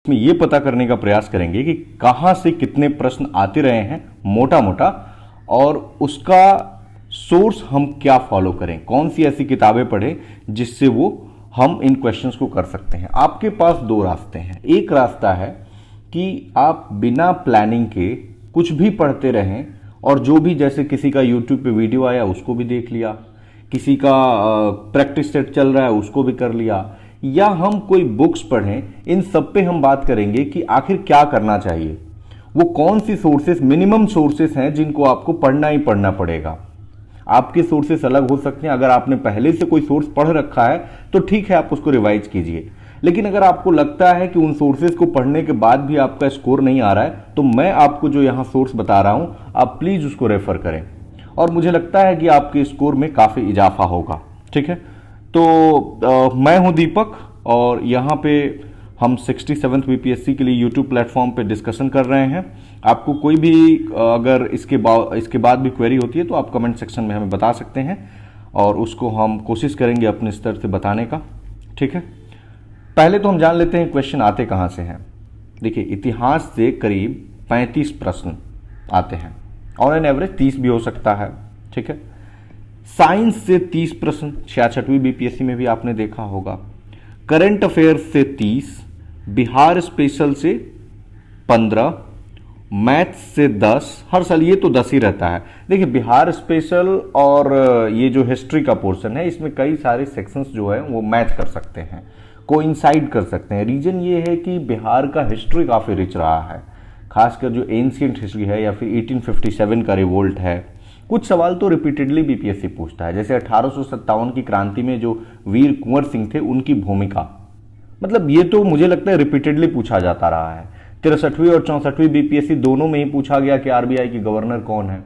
इसमें ये पता करने का प्रयास करेंगे कि कहाँ से कितने प्रश्न आते रहे हैं मोटा मोटा, और उसका सोर्स हम क्या फॉलो करें, कौन सी ऐसी किताबें पढ़ें जिससे वो हम इन क्वेश्चंस को कर सकते हैं। आपके पास दो रास्ते हैं। एक रास्ता है कि आप बिना प्लानिंग के कुछ भी पढ़ते रहें, और जो भी, जैसे किसी का यूट्यूब पे वीडियो आया उसको भी देख लिया, किसी का प्रैक्टिस सेट चल रहा है उसको भी कर लिया, या हम कोई बुक्स पढ़ें। इन सब पे हम बात करेंगे कि आखिर क्या करना चाहिए, वो कौन सी सोर्सेस, मिनिमम सोर्सेस हैं जिनको आपको पढ़ना ही पढ़ना पड़ेगा। आपके सोर्सेस अलग हो सकते हैं। अगर आपने पहले से कोई सोर्स पढ़ रखा है तो ठीक है, आप उसको रिवाइज कीजिए। लेकिन अगर आपको लगता है कि उन सोर्सेस को पढ़ने के बाद भी आपका स्कोर नहीं आ रहा है, तो मैं आपको जो यहाँ सोर्स बता रहा हूँ, आप प्लीज उसको रेफर करें, और मुझे लगता है कि आपके स्कोर में काफी इजाफा होगा। ठीक है, तो मैं हूं दीपक, और यहाँ पे हम 67th बीपीएससी के लिए यूट्यूब प्लेटफॉर्म पे डिस्कशन कर रहे हैं। आपको कोई भी अगर इसके बाद भी क्वेरी होती है तो आप कमेंट सेक्शन में हमें बता सकते हैं, और उसको हम कोशिश करेंगे अपने स्तर से बताने का। ठीक है, पहले तो हम जान लेते हैं क्वेश्चन आते कहाँ से हैं। देखिए, इतिहास से करीब 35 प्रश्न आते हैं, ऑन एन एवरेज 30 भी हो सकता है। ठीक है, साइंस से 30 प्रश्न, 66वीं बीपीएससी में भी आपने देखा होगा। करंट अफेयर्स से 30, बिहार स्पेशल से 15, मैथ्स से 10। हर साल ये तो 10 ही रहता है। देखिए, बिहार स्पेशल और ये जो हिस्ट्री का पोर्शन है, इसमें कई सारे सेक्शंस जो है वो मैच कर सकते हैं, कोइंसाइड कर सकते हैं। रीजन ये है कि बिहार का हिस्ट्री काफ़ी रिच रहा है, खासकर जो एंशिएंट हिस्ट्री है, या फिर 1857 का रिवोल्ट है। कुछ सवाल तो रिपीटेडली बीपीएससी पूछता है, जैसे 1857 की क्रांति में जो वीर कुंवर सिंह थे उनकी भूमिका, मतलब ये तो मुझे लगता है रिपीटेडली पूछा जाता रहा है। 63वीं और 64वीं बीपीएससी दोनों में ही पूछा गया कि आरबीआई की गवर्नर कौन है।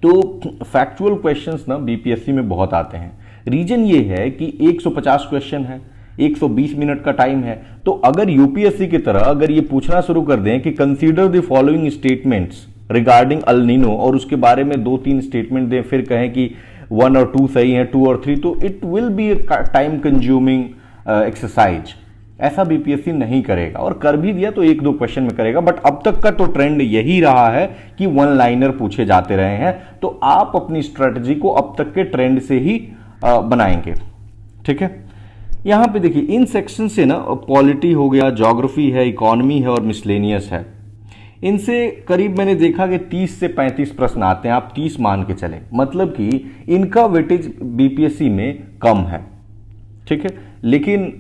तो फैक्चुअल क्वेश्चंस ना बीपीएससी में बहुत आते हैं। रीजन ये है कि 150 क्वेश्चन है, 120 मिनट का टाइम है। तो अगर यूपीएससी की तरह अगर ये पूछना शुरू कर दें कि consider the following statements regarding El Nino, और उसके बारे में 2-3 स्टेटमेंट दें, फिर कहें कि 1 और 2 सही है, 2 और 3, तो it will be A time consuming exercise. ऐसा बीपीएससी नहीं करेगा, और कर भी दिया तो 1-2 क्वेश्चन में करेगा। बट अब तक का तो ट्रेंड यही रहा है कि वन लाइनर पूछे जाते रहे हैं, तो आप अपनी स्ट्रेटजी को अब तक के ट्रेंड से ही बनाएंगे। ठीक है, यहां पे देखिए, इन सेक्शन से ना पॉलिटी हो गया, ज्योग्राफी है, इकोनॉमी है और मिसलेनियस है। इनसे करीब मैंने देखा कि 30 से 35 प्रश्न आते हैं। आप 30 मान के चलें, मतलब कि इनका वेटेज बीपीएससी में कम है। ठीक है, लेकिन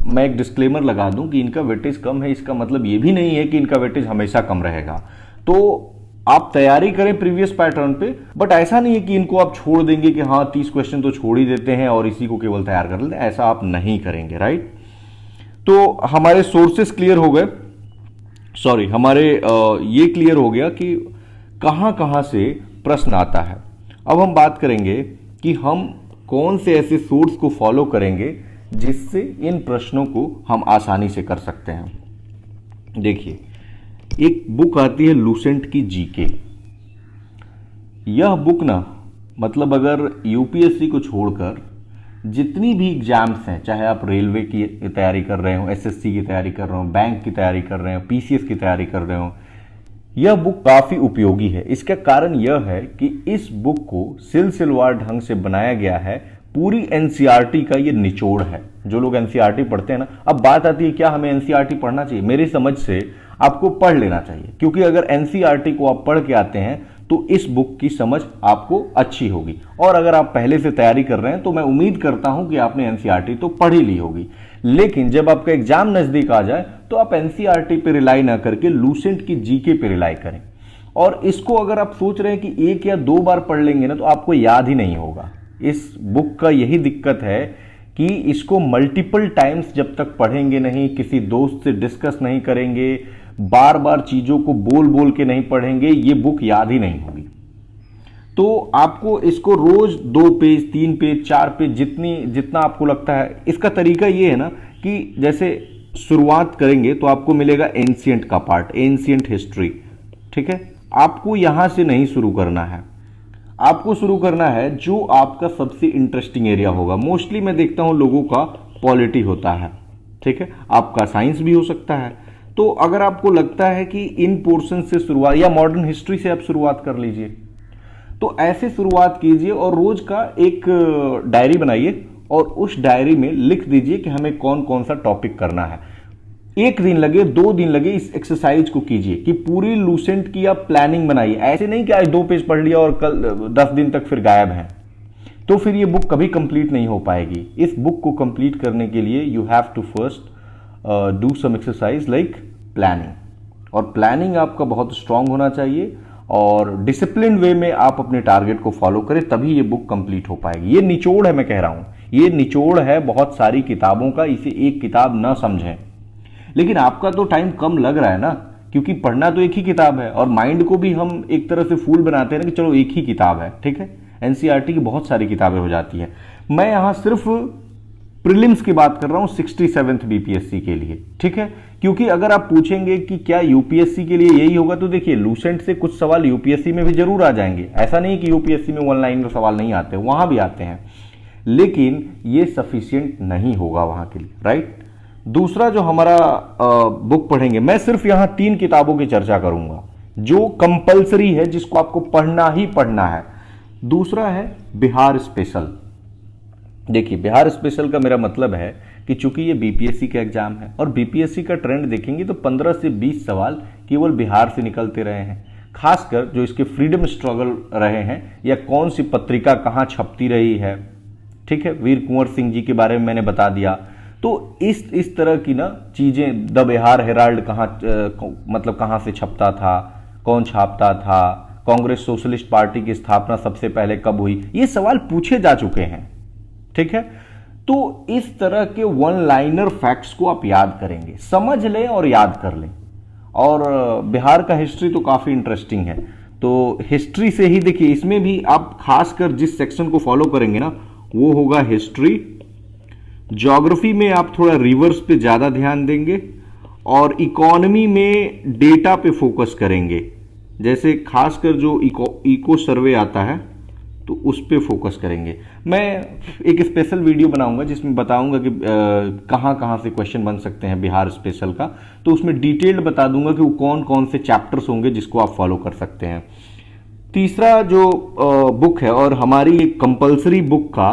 मैं एक डिस्क्लेमर लगा दूं कि इनका वेटेज कम है, इसका मतलब ये भी नहीं है कि इनका वेटेज हमेशा कम रहेगा। तो आप तैयारी करें प्रीवियस पैटर्न पे, बट ऐसा नहीं है कि इनको आप छोड़ देंगे कि हाँ 30 क्वेश्चन तो छोड़ ही देते हैं और इसी को केवल तैयार कर लेते हैं, ऐसा आप नहीं करेंगे। राइट, तो हमारे सोर्सेस क्लियर हो गए, सॉरी हमारे ये क्लियर हो गया कि कहां कहां से प्रश्न आता है। अब हम बात करेंगे कि हम कौन से ऐसे सोर्स को फॉलो करेंगे जिससे इन प्रश्नों को हम आसानी से कर सकते हैं। देखिए, एक बुक आती है लूसेंट की जीके। यह बुक ना, मतलब अगर यूपीएससी को छोड़कर जितनी भी एग्जाम्स हैं, चाहे आप रेलवे की तैयारी कर रहे हो, एसएससी की तैयारी कर रहे हो, बैंक की तैयारी कर रहे हो, पीसीएस की तैयारी कर रहे हो, यह बुक काफी उपयोगी है। इसका कारण यह है कि इस बुक को सिलसिलेवार ढंग से बनाया गया है। पूरी एनसीईआरटी का ये निचोड़ है। जो लोग एनसीईआरटी पढ़ते हैं ना, अब बात आती है क्या हमें एनसीईआरटी पढ़ना चाहिए? मेरी समझ से आपको पढ़ लेना चाहिए, क्योंकि अगर एनसीईआरटी को आप पढ़ के आते हैं तो इस बुक की समझ आपको अच्छी होगी। और अगर आप पहले से तैयारी कर रहे हैं तो मैं उम्मीद करता हूं कि आपने एनसीईआरटी तो पढ़ ही ली होगी। लेकिन जब आपका एग्जाम नजदीक आ जाए तो आप एनसीईआरटी पे रिलाई ना करके लूसेंट की जीके पे रिलाई करें। और इसको अगर आप सोच रहे हैं कि 1 या 2 बार पढ़ लेंगे ना तो आपको याद ही नहीं होगा। इस बुक का यही दिक्कत है कि इसको मल्टीपल टाइम्स जब तक पढ़ेंगे नहीं, किसी दोस्त से डिस्कस नहीं करेंगे, बार बार चीजों को बोल बोल के नहीं पढ़ेंगे, ये बुक याद ही नहीं होगी। तो आपको इसको रोज 2 पेज, 3 पेज, 4 पेज, जितना आपको लगता है। इसका तरीका ये है ना कि जैसे शुरुआत करेंगे तो आपको मिलेगा एंशिएंट का पार्ट, एंशिएंट हिस्ट्री। ठीक है, आपको यहां से नहीं शुरू करना है, आपको शुरू करना है जो आपका सबसे इंटरेस्टिंग एरिया होगा। मोस्टली मैं देखता हूं लोगों का पॉलिटी होता है, ठीक है, आपका साइंस भी हो सकता है। तो अगर आपको लगता है कि इन पोर्शन से शुरुआत या मॉडर्न हिस्ट्री से आप शुरुआत कर लीजिए, तो ऐसे शुरुआत कीजिए और रोज का एक डायरी बनाइए और उस डायरी में लिख दीजिए कि हमें कौन कौन सा टॉपिक करना है। 1 दिन लगे 2 दिन लगे, इस एक्सरसाइज को कीजिए कि पूरी लूसेंट की आप प्लानिंग बनाइए। ऐसे नहीं कि आज 2 पेज पढ़ लिया और कल 10 दिन तक फिर गायब हैं, तो फिर ये बुक कभी कंप्लीट नहीं हो पाएगी। इस बुक को कंप्लीट करने के लिए you have to first do some exercise like planning, और प्लानिंग आपका बहुत स्ट्रांग होना चाहिए और डिसिप्लिन वे में आप अपने टारगेट को फॉलो करें, तभी ये बुक कंप्लीट हो पाएगी। ये निचोड़ है, मैं कह रहा हूं, ये निचोड़ है बहुत सारी किताबों का, इसे एक किताब ना समझें। लेकिन आपका तो टाइम कम लग रहा है ना, क्योंकि पढ़ना तो एक ही किताब है और माइंड को भी हम एक तरह से फूल बनाते हैं ना कि चलो एक ही किताब है, ठीक है। एनसीईआरटी की बहुत सारी किताबें हो जाती है। मैं यहां सिर्फ प्रीलिम्स की बात कर रहा हूं 67th बीपीएससी के लिए, ठीक है। क्योंकि अगर आप पूछेंगे कि क्या यूपीएससी के लिए यही होगा, तो देखिए लूसेंट से कुछ सवाल यूपीएससी में भी जरूर आ जाएंगे। ऐसा नहीं कि यूपीएससी में 1 लाइन का सवाल नहीं आते, वहां भी आते हैं, लेकिन ये सफिशिएंट नहीं होगा वहां के लिए, राइट। दूसरा जो हमारा बुक पढ़ेंगे, मैं सिर्फ यहां 3 किताबों की चर्चा करूंगा जो कंपलसरी है, जिसको आपको पढ़ना ही पढ़ना है। दूसरा है बिहार स्पेशल। देखिए बिहार स्पेशल का मेरा मतलब है कि चूंकि ये बीपीएससी का एग्जाम है और बीपीएससी का ट्रेंड देखेंगे तो 15 से 20 सवाल केवल बिहार से निकलते रहे हैं। खासकर जो इसके फ्रीडम स्ट्रगल रहे हैं या कौन सी पत्रिका कहां छपती रही है, ठीक है, वीर कुंवर सिंह जी के बारे में मैंने बता दिया। तो इस तरह की ना चीजें, द बिहार हेराल्ड मतलब कहां से छपता था, कौन छापता था, कांग्रेस सोशलिस्ट पार्टी की स्थापना सबसे पहले कब हुई, ये सवाल पूछे जा चुके हैं, ठीक है। तो इस तरह के 1 लाइनर फैक्ट्स को आप याद करेंगे, समझ लें और याद कर लें। और बिहार का हिस्ट्री तो काफी इंटरेस्टिंग है, तो हिस्ट्री से ही देखिए, इसमें भी आप खासकर जिस सेक्शन को फॉलो करेंगे ना वो होगा हिस्ट्री। ज्योग्राफी में आप थोड़ा रिवर्स पे ज्यादा ध्यान देंगे और इकोनॉमी में डेटा पे फोकस करेंगे, जैसे खासकर जो इको सर्वे आता है तो उस पे फोकस करेंगे। मैं एक स्पेशल वीडियो बनाऊंगा जिसमें बताऊंगा कि कहां कहां से क्वेश्चन बन सकते हैं बिहार स्पेशल का, तो उसमें डिटेल्ड बता दूंगा कि वो कौन कौन से चैप्टर्स होंगे जिसको आप फॉलो कर सकते हैं। तीसरा जो बुक है और हमारी एक कंपलसरी बुक का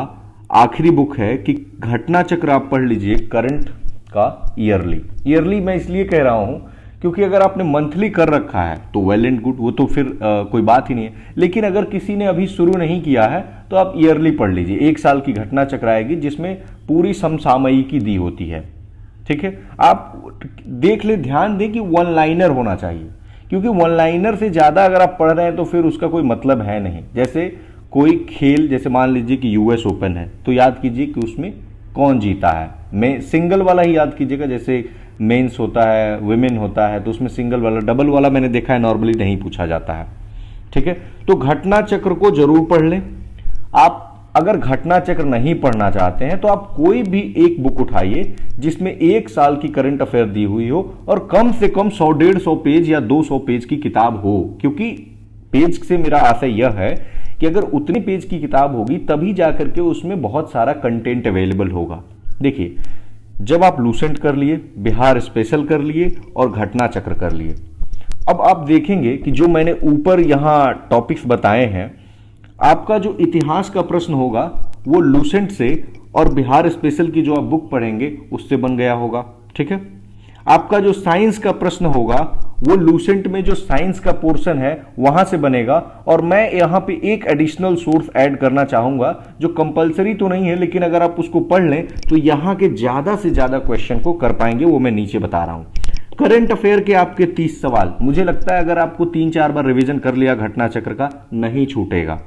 आखिरी बुक है कि घटना चक्र आप पढ़ लीजिए करंट का ईयरली मैं इसलिए कह रहा हूं क्योंकि अगर आपने मंथली कर रखा है तो वेल एंड गुड, वो तो फिर कोई बात ही नहीं है। लेकिन अगर किसी ने अभी शुरू नहीं किया है तो आप ईयरली पढ़ लीजिए। 1 साल की घटना चक्र आएगी जिसमें पूरी समसामयिकी दी होती है, ठीक है। आप देख ले, ध्यान दें कि 1 लाइनर होना चाहिए, क्योंकि 1 लाइनर से ज्यादा अगर आप पढ़ रहे हैं तो फिर उसका कोई मतलब है नहीं। जैसे कोई खेल, जैसे मान लीजिए कि यूएस ओपन है, तो याद कीजिए कि उसमें कौन जीता है। मैं सिंगल वाला ही याद कीजिएगा, जैसे मेंस होता है, विमेन होता है, तो उसमें सिंगल वाला, डबल वाला मैंने देखा है नॉर्मली नहीं पूछा जाता है, ठीक है। तो घटना चक्र को जरूर पढ़ लें। आप अगर घटना चक्र नहीं पढ़ना चाहते हैं तो आप कोई भी एक बुक उठाइए जिसमें 1 साल की करंट अफेयर दी हुई हो और कम से कम 100-150 पेज या 200 पेज की किताब हो। क्योंकि पेज से मेरा आशय यह है कि अगर उतनी पेज की किताब होगी तभी जाकर के उसमें बहुत सारा कंटेंट अवेलेबल होगा। देखिए, जब आप लूसेंट कर लिए, बिहार स्पेशल कर लिए और घटना चक्र कर लिए, अब आप देखेंगे कि जो मैंने ऊपर यहां टॉपिक्स बताए हैं, आपका जो इतिहास का प्रश्न होगा वो लूसेंट से और बिहार स्पेशल की जो आप बुक पढ़ेंगे उससे बन गया होगा, ठीक है। आपका जो साइंस का प्रश्न होगा वो लूसेंट में जो साइंस का पोर्शन है वहां से बनेगा। और मैं यहां पे एक एडिशनल सोर्स ऐड करना चाहूंगा जो कंपलसरी तो नहीं है, लेकिन अगर आप उसको पढ़ लें तो यहां के ज्यादा से ज्यादा क्वेश्चन को कर पाएंगे, वो मैं नीचे बता रहा हूं। करंट अफेयर के आपके 30 सवाल, मुझे लगता है अगर आपको 3-4 बार रिवीजन कर लिया घटना चक्र का, नहीं छूटेगा,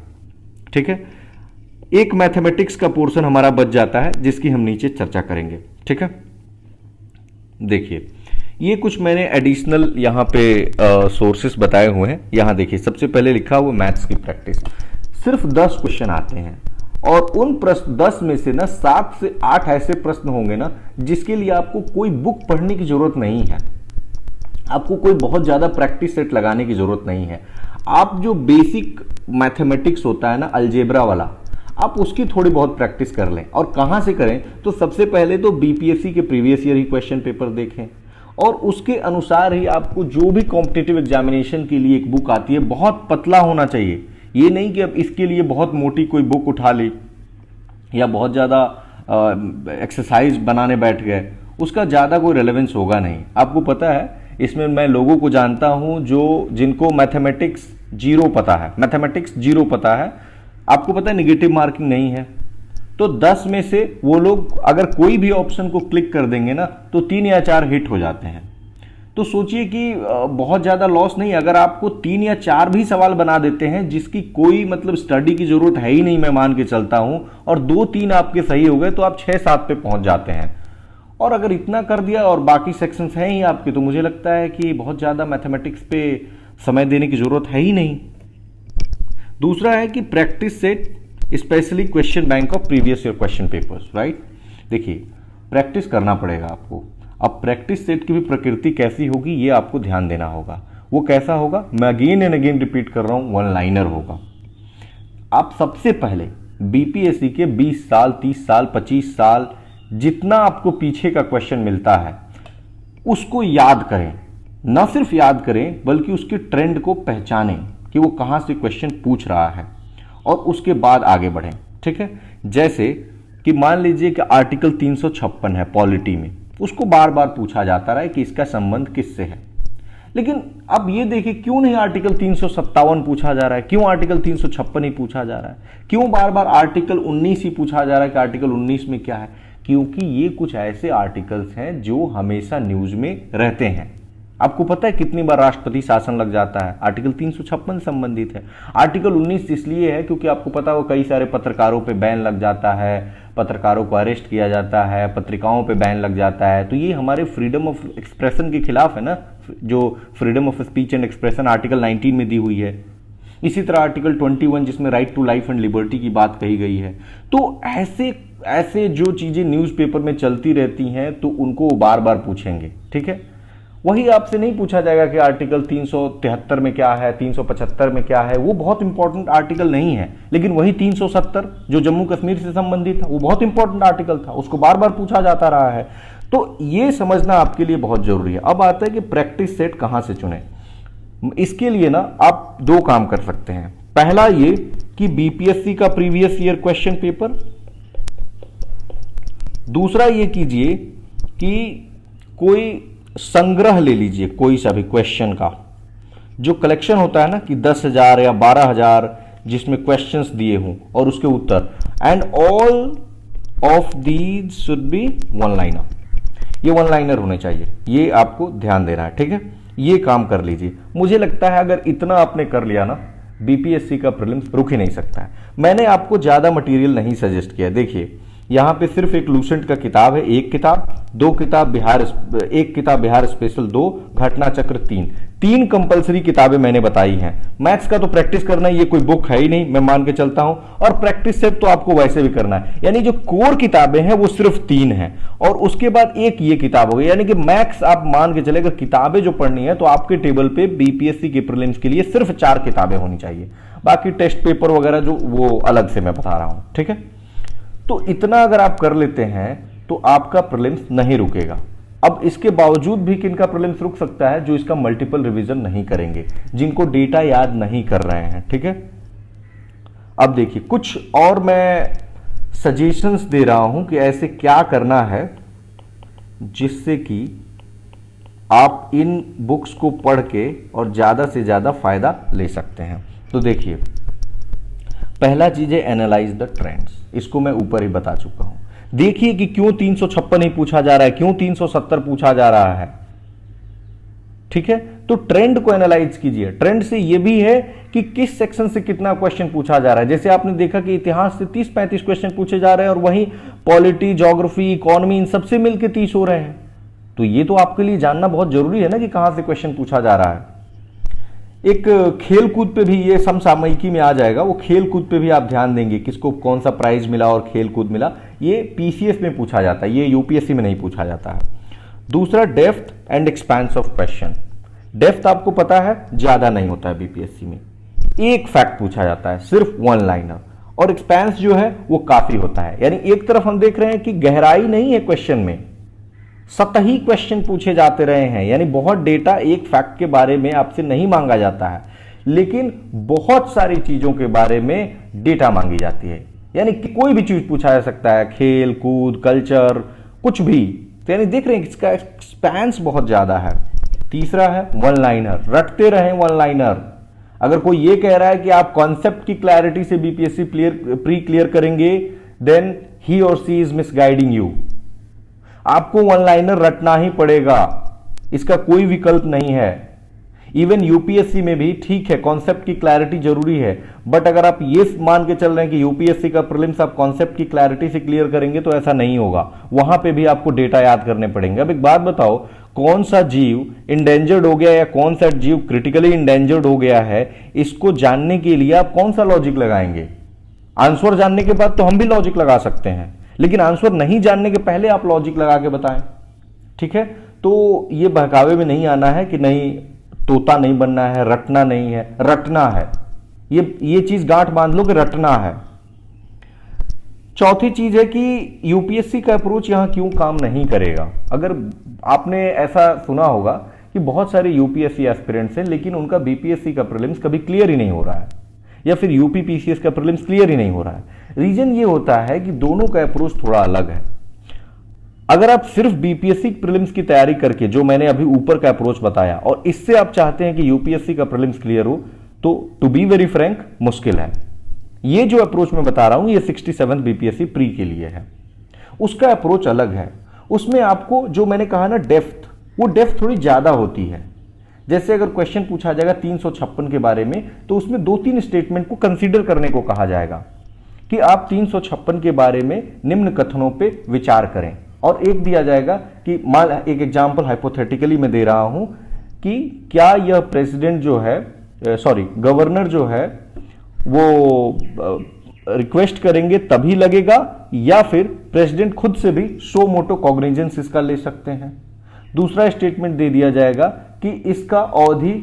ठीक है। एक मैथमेटिक्स का पोर्शन हमारा बच जाता है जिसकी हम नीचे चर्चा करेंगे, ठीक है। देखिए, ये कुछ मैंने एडिशनल यहाँ पे सोर्सेस बताए हुए हैं। यहाँ देखिए, सबसे पहले लिखा हुआ मैथ्स की प्रैक्टिस, सिर्फ 10 क्वेश्चन आते हैं और उन प्रश्न 10 में से ना 7 से 8 ऐसे प्रश्न होंगे ना जिसके लिए आपको कोई बुक पढ़ने की जरूरत नहीं है, आपको कोई बहुत ज्यादा प्रैक्टिस सेट लगाने की जरूरत नहीं है। आप जो बेसिक मैथमेटिक्स होता है ना, अलजेब्रा वाला, आप उसकी थोड़ी बहुत प्रैक्टिस कर लें। और कहाँ से करें, तो सबसे पहले तो बीपीएससी के प्रीवियस ईयर ही क्वेश्चन पेपर देखें और उसके अनुसार ही आपको जो भी कॉम्पिटिटिव एग्जामिनेशन के लिए एक बुक आती है, बहुत पतला होना चाहिए। ये नहीं कि अब इसके लिए बहुत मोटी कोई बुक उठा ली या बहुत ज़्यादा एक्सरसाइज बनाने बैठ गए, उसका ज़्यादा कोई रेलेवेंस होगा नहीं। आपको पता है, इसमें मैं लोगों को जानता हूं जिनको मैथमेटिक्स जीरो पता है, मैथमेटिक्स जीरो पता है। आपको पता है निगेटिव मार्किंग नहीं है, तो 10 में से वो लोग अगर कोई भी ऑप्शन को क्लिक कर देंगे ना तो 3 या 4 हिट हो जाते हैं। तो सोचिए कि बहुत ज़्यादा लॉस नहीं, अगर आपको 3 या 4 भी सवाल बना देते हैं जिसकी कोई मतलब स्टडी की जरूरत है ही नहीं, मैं मान के चलता हूं, और 2-3 आपके सही हो गए तो आप 6-7 पे पहुंच जाते हैं। और अगर इतना कर दिया और बाकी सेक्शंस हैं ही आपके, तो मुझे लगता है कि बहुत ज़्यादा मैथमेटिक्स पे समय देने की जरूरत है ही नहीं। दूसरा है कि practice set specially question bank of previous year question papers, right. देखिए, प्रैक्टिस करना पड़ेगा आपको। अब प्रैक्टिस सेट की भी प्रकृति कैसी होगी ये आपको ध्यान देना होगा। वो कैसा होगा, मैं अगेन एंड अगेन रिपीट कर रहा हूं, वन लाइनर होगा। आप सबसे पहले बीपीएससी के 20 साल, 30 साल, 25 साल जितना आपको पीछे का क्वेश्चन मिलता है उसको याद करें। न सिर्फ याद करें बल्कि उसके ट्रेंड को पहचानें कि वो कहां से क्वेश्चन पूछ रहा है, और उसके बाद आगे बढ़ें। ठीक है, जैसे कि मान लीजिए कि आर्टिकल 356 है पॉलिटी में, उसको बार बार पूछा जाता रहा है कि इसका संबंध किससे है। लेकिन अब ये देखिए, क्यों नहीं आर्टिकल 357 पूछा जा रहा है, क्यों आर्टिकल 356 ही पूछा जा रहा है, क्यों बार बार आर्टिकल 19 ही पूछा जा रहा है कि आर्टिकल 19 में क्या है। क्योंकि ये कुछ ऐसे आर्टिकल्स हैं जो हमेशा न्यूज में रहते हैं। आपको पता है कितनी बार राष्ट्रपति शासन लग जाता है, आर्टिकल 356 संबंधित है। आर्टिकल 19 इसलिए है क्योंकि आपको पता हो कई सारे पत्रकारों पे बैन लग जाता है, पत्रकारों को अरेस्ट किया जाता है, पत्रिकाओं पे बैन लग जाता है। तो ये हमारे फ्रीडम ऑफ एक्सप्रेशन के खिलाफ है ना, जो freedom of speech and expression article 19 में दी हुई है। इसी तरह आर्टिकल 21 जिसमें right to life and liberty की बात कही गई है। तो ऐसे जो चीजें न्यूज़पेपर में चलती रहती हैं तो उनको बार बार पूछेंगे। ठीक है, वही आपसे नहीं पूछा जाएगा कि आर्टिकल 373 में क्या है, 375 में क्या है। वो बहुत इंपॉर्टेंट आर्टिकल नहीं है, लेकिन वही 370 जो जम्मू कश्मीर से संबंधित था वो बहुत इंपॉर्टेंट आर्टिकल था, उसको बार बार पूछा जाता रहा है। तो ये समझना आपके लिए बहुत जरूरी है। अब आता है कि प्रैक्टिस सेट कहां से चुने। इसके लिए ना आप 2 काम कर सकते हैं। पहला ये कि बीपीएससी का प्रीवियस ईयर क्वेश्चन पेपर, दूसरा ये कीजिए कि कोई संग्रह ले लीजिए, कोई सा भी क्वेश्चन का जो कलेक्शन होता है ना कि 10,000 या 12,000 जिसमें क्वेश्चंस दिए हों और उसके उत्तर, and all of these should be one liner. ये वन लाइनर होने चाहिए, ये आपको ध्यान देना है। ठीक है, ये काम कर लीजिए। मुझे लगता है अगर इतना आपने कर लिया ना, बीपीएससी का प्रीलिम्स रुक ही नहीं सकता है। मैंने आपको ज्यादा मटेरियल नहीं सजेस्ट किया। देखिए, यहां पे सिर्फ एक लूसेंट का किताब है, एक किताब, एक किताब बिहार स्पेशल 2, घटना चक्र 3 कंपलसरी किताबें मैंने बताई हैं। मैथ्स का तो प्रैक्टिस करना है, ये कोई बुक है ही नहीं, मैं मान के चलता हूं। और प्रैक्टिस सेट तो आपको वैसे भी करना है, यानी जो कोर किताबें हैं वो सिर्फ 3 हैं, और उसके बाद एक ये किताब हो गई। यानी कि मैथ्स आप मान के चले, अगर किताबें जो पढ़नी है तो आपके टेबल पे बीपीएससी के प्रीलिम्स के लिए सिर्फ 4 किताबें होनी चाहिए। बाकी टेस्ट पेपर वगैरह जो वो अलग से मैं बता रहा हूं। ठीक है, तो इतना अगर आप कर लेते हैं तो आपका प्रीलिम्स नहीं रुकेगा। अब इसके बावजूद भी किनका प्रीलिम्स रुक सकता है, जो इसका मल्टीपल रिवीजन नहीं करेंगे, जिनको डेटा याद नहीं कर रहे हैं। ठीक है, अब देखिए कुछ और मैं सजेशंस दे रहा हूं कि ऐसे क्या करना है जिससे कि आप इन बुक्स को पढ़ के और ज्यादा से ज्यादा फायदा ले सकते हैं। तो देखिए, पहला चीज है एनालाइज द ट्रेंड्स। इसको मैं ऊपर ही बता चुका हूं। देखिए कि क्यों 356 ही पूछा जा रहा है, क्यों 370 पूछा जा रहा है। ठीक है, तो ट्रेंड को एनालाइज कीजिए। ट्रेंड से यह भी है कि किस सेक्शन से कितना क्वेश्चन पूछा जा रहा है। जैसे आपने देखा कि इतिहास से 30-35 क्वेश्चन पूछे जा रहे हैं और वहीं पॉलिटी, ज्योग्राफी, इकोनॉमी इन सबसे मिलकर 30 हो रहे हैं। तो ये तो आपके लिए जानना बहुत जरूरी है ना कि कहां से क्वेश्चन पूछा जा रहा है। एक खेल कूद पे भी ये समसामयिकी में आ जाएगा, वो खेल कूद पे भी आप ध्यान देंगे किसको कौन सा प्राइज मिला और खेल कूद मिला। ये पीसीएस में पूछा जाता है, ये यूपीएससी में नहीं पूछा जाता है। दूसरा, depth and expense of question. Depth आपको पता है ज्यादा नहीं होता है बीपीएससी में, एक फैक्ट पूछा जाता है, सिर्फ वन लाइनर, और एक्सपेंस जो है वो काफी होता है। यानी एक तरफ हम देख रहे हैं कि गहराई नहीं है क्वेश्चन में, सतही क्वेश्चन पूछे जाते रहे हैं, यानी बहुत डेटा एक फैक्ट के बारे में आपसे नहीं मांगा जाता है, लेकिन बहुत सारी चीजों के बारे में डेटा मांगी जाती है। यानी कि कोई भी चीज पूछा जा सकता है, खेल कूद कल्चर कुछ भी। तो यानी देख रहे हैं इसका एक्सपेंस बहुत ज्यादा है। तीसरा है वन लाइनर, रटते रहें वन लाइनर। अगर कोई ये कह रहा है कि आप कॉन्सेप्ट की क्लैरिटी से बीपीएससी प्री क्लियर करेंगे, देन ही और सी इज मिसगाइडिंग यू। आपको वन लाइनर रटना ही पड़ेगा, इसका कोई विकल्प नहीं है। इवन यूपीएससी में भी ठीक है कॉन्सेप्ट की क्लैरिटी जरूरी है, बट अगर आप ये मान के चल रहे हैं कि यूपीएससी का प्रीलिम्स आप कॉन्सेप्ट की क्लैरिटी से क्लियर करेंगे तो ऐसा नहीं होगा, वहां पे भी आपको डेटा याद करने पड़ेंगे। अब एक बात बताओ, कौन सा जीव इंडेंजर्ड हो गया या कौन सा जीव क्रिटिकली इंडेंजर्ड हो गया है, इसको जानने के लिए आप कौन सा लॉजिक लगाएंगे? आंसर जानने के बाद तो हम भी लॉजिक लगा सकते हैं, लेकिन आंसर नहीं जानने के पहले आप लॉजिक लगा के बताएं। ठीक है, तो ये बहकावे में नहीं आना है कि नहीं तोता नहीं बनना है, रटना नहीं है, रटना है। ये चीज गांठ बांध लो कि रटना है। चौथी चीज है कि यूपीएससी का अप्रोच यहां क्यों काम नहीं करेगा। अगर आपने ऐसा सुना होगा कि बहुत सारे यूपीएससी एस्पिरेंट्स हैं लेकिन उनका बीपीएससी का प्रीलिम्स कभी क्लियर ही नहीं हो रहा है, या फिर यूपीपीसीएस का प्रीलिम्स क्लियर ही नहीं हो रहा है। रीजन ये होता है कि दोनों का अप्रोच थोड़ा अलग है। अगर आप सिर्फ बीपीएससी प्रीलिम्स की तैयारी करके, जो मैंने अभी ऊपर का अप्रोच बताया, और इससे आप चाहते हैं कि यूपीएससी का प्रीलिम्स क्लियर हो, तो टू बी वेरी फ्रैंक मुश्किल है। ये जो अप्रोच मैं बता रहा हूं ये 67 बीपीएससी प्री के लिए है, उसका अप्रोच अलग है। उसमें आपको जो मैंने कहा ना डेप्थ, वो डेप्थ थोड़ी ज्यादा होती है। जैसे अगर क्वेश्चन पूछा जाएगा 356 के बारे में, तो उसमें 2-3 स्टेटमेंट को कंसीडर करने को कहा जाएगा कि आप 356 के बारे में निम्न कथनों पे विचार करें। और एक दिया जाएगा कि मान, एक एग्जांपल हाइपोथेटिकली मैं दे रहा हूं कि क्या यह प्रेसिडेंट जो है, गवर्नर जो है वो रिक्वेस्ट करेंगे तभी लगेगा, या फिर प्रेसिडेंट खुद से भी सो मोटो कॉग्निजेंस इसका ले सकते हैं। दूसरा स्टेटमेंट दे दिया जाएगा कि इसका अवधि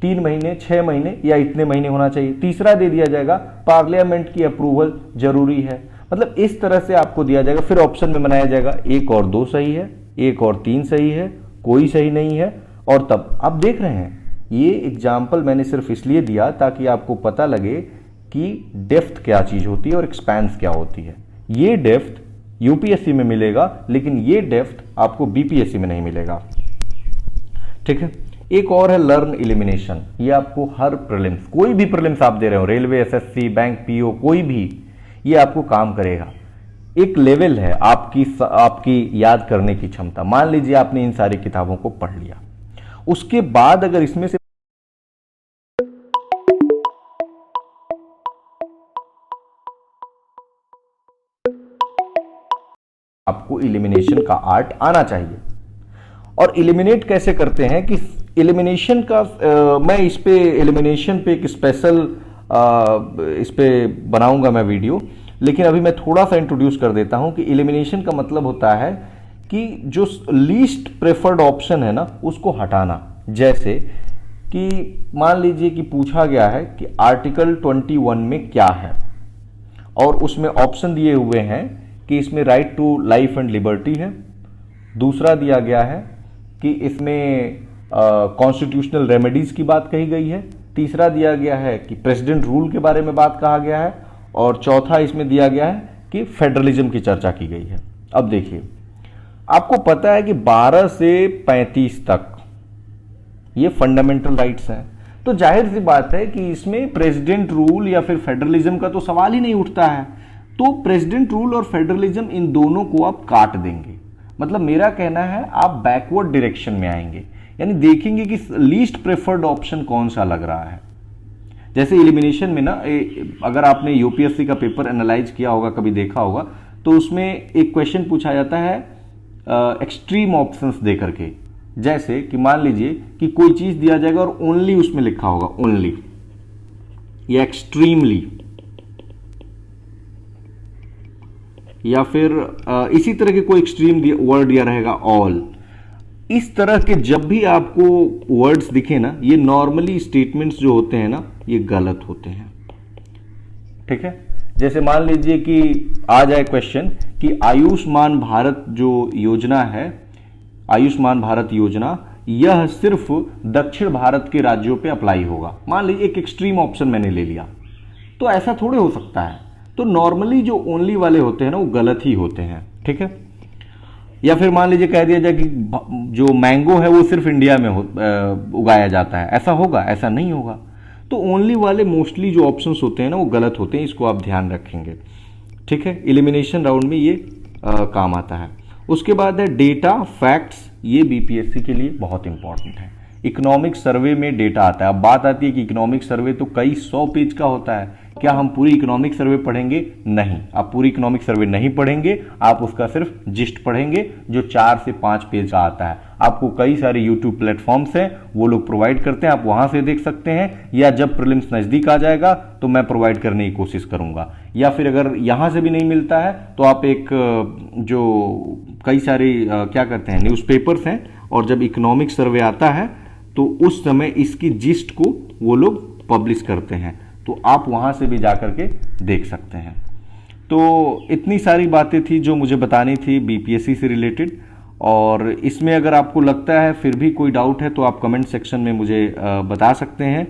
3 महीने, 6 महीने या इतने महीने होना चाहिए। तीसरा दे दिया जाएगा पार्लियामेंट की अप्रूवल जरूरी है। मतलब इस तरह से आपको दिया जाएगा। फिर ऑप्शन में बनाया जाएगा 1 और 2 सही है, 1 और 3 सही है, कोई सही नहीं है। और तब आप देख रहे हैं, ये एग्जाम्पल मैंने सिर्फ इसलिए दिया ताकि आपको पता लगे कि डेप्थ क्या चीज होती है और एक्सपेंस क्या होती है। ये डेप्थ यूपीएससी में मिलेगा, लेकिन ये डेप्थ आपको बीपीएससी में नहीं मिलेगा। ठीक है, एक और है लर्न एलिमिनेशन। ये आपको हर प्रीलिम्स, कोई भी प्रीलिम्स आप दे रहे हो, रेलवे, एसएससी, बैंक, पीओ, कोई भी, ये आपको काम करेगा। एक लेवल है आपकी याद करने की क्षमता। मान लीजिए आपने इन सारी किताबों को पढ़ लिया, उसके बाद अगर इसमें से आपको एलिमिनेशन का आर्ट आना चाहिए। और एलिमिनेट कैसे करते हैं कि एलिमिनेशन का मैं इस पे एलिमिनेशन पे एक स्पेशल इस पे बनाऊंगा मैं वीडियो, लेकिन अभी मैं थोड़ा सा इंट्रोड्यूस कर देता हूं कि एलिमिनेशन का मतलब होता है कि जो लीस्ट प्रेफर्ड ऑप्शन है ना, उसको हटाना। जैसे कि मान लीजिए कि पूछा गया है कि आर्टिकल 21 में क्या है, और उसमें ऑप्शन दिए हुए हैं कि इसमें right to life and liberty है। दूसरा दिया गया है कि इसमें कॉन्स्टिट्यूशनल रेमेडीज की बात कही गई है। तीसरा दिया गया है कि प्रेसिडेंट रूल के बारे में बात कहा गया है, और चौथा इसमें दिया गया है कि फेडरलिज्म की चर्चा की गई है। अब देखिए, आपको पता है कि 12 से 35 तक ये फंडामेंटल राइट्स हैं, तो जाहिर सी बात है कि इसमें प्रेसिडेंट रूल या फिर फेडरलिज्म का तो सवाल ही नहीं उठता है। तो प्रेसिडेंट रूल और फेडरलिज्म, इन दोनों को आप काट देंगे। मतलब मेरा कहना है आप बैकवर्ड डायरेक्शन में आएंगे, यानी देखेंगे कि लीस्ट प्रेफर्ड ऑप्शन कौन सा लग रहा है। जैसे एलिमिनेशन में ना, अगर आपने यूपीएससी का पेपर एनालाइज किया होगा, कभी देखा होगा, तो उसमें एक क्वेश्चन पूछा जाता है एक्सट्रीम ऑप्शंस दे करके। जैसे कि मान लीजिए कि कोई चीज दिया जाएगा और ओनली उसमें लिखा होगा ओनली या एक्सट्रीमली, या फिर इसी तरह के कोई एक्सट्रीम वर्ड दिया रहेगा ऑल। इस तरह के जब भी आपको वर्ड्स दिखे ना, ये नॉर्मली स्टेटमेंट्स जो होते हैं ना, ये गलत होते हैं। ठीक है, जैसे मान लीजिए कि आ जाए क्वेश्चन कि आयुष्मान भारत जो योजना है, आयुष्मान भारत योजना, यह सिर्फ दक्षिण भारत के राज्यों पे अप्लाई होगा। मान लीजिए एक एक्सट्रीम ऑप्शन मैंने ले लिया, तो ऐसा थोड़े हो सकता है। तो नॉर्मली जो ओनली वाले होते हैं ना वो गलत ही होते हैं, ठीक है। या फिर मान लीजिए कह दिया जाए कि जो मैंगो है वो सिर्फ इंडिया में उगाया जाता है, ऐसा होगा? ऐसा नहीं होगा। तो ओनली वाले मोस्टली जो ऑप्शंस होते हैं ना वो गलत होते हैं, इसको आप ध्यान रखेंगे, ठीक है। एलिमिनेशन राउंड में ये काम आता है। उसके बाद है डेटा फैक्ट्स, ये बीपीएससी के लिए बहुत इंपॉर्टेंट है। इकोनॉमिक सर्वे में डेटा आता है। अब बात आती है कि इकोनॉमिक सर्वे तो कई 100 पेज का होता है, क्या हम पूरी इकोनॉमिक सर्वे पढ़ेंगे? नहीं, आप पूरी इकोनॉमिक सर्वे नहीं पढ़ेंगे, आप उसका सिर्फ जिस्ट पढ़ेंगे जो 4 से 5 पेज का आता है। आपको कई सारे यूट्यूब प्लेटफॉर्म्स हैं, वो लोग प्रोवाइड करते हैं, आप वहां से देख सकते हैं, या जब प्रीलिम्स नजदीक आ जाएगा तो मैं प्रोवाइड करने की कोशिश करूंगा। या फिर अगर यहां से भी नहीं मिलता है तो आप एक जो कई सारे क्या करते हैं न्यूज़पेपर्स हैं, और जब इकोनॉमिक सर्वे आता है तो उस समय इसकी जिस्ट को वो लोग पब्लिश करते हैं, तो आप वहां से भी जाकर के देख सकते हैं। तो इतनी सारी बातें थी जो मुझे बतानी थी बीपीएससी से रिलेटेड। और इसमें अगर आपको लगता है फिर भी कोई डाउट है तो आप कमेंट सेक्शन में मुझे बता सकते हैं।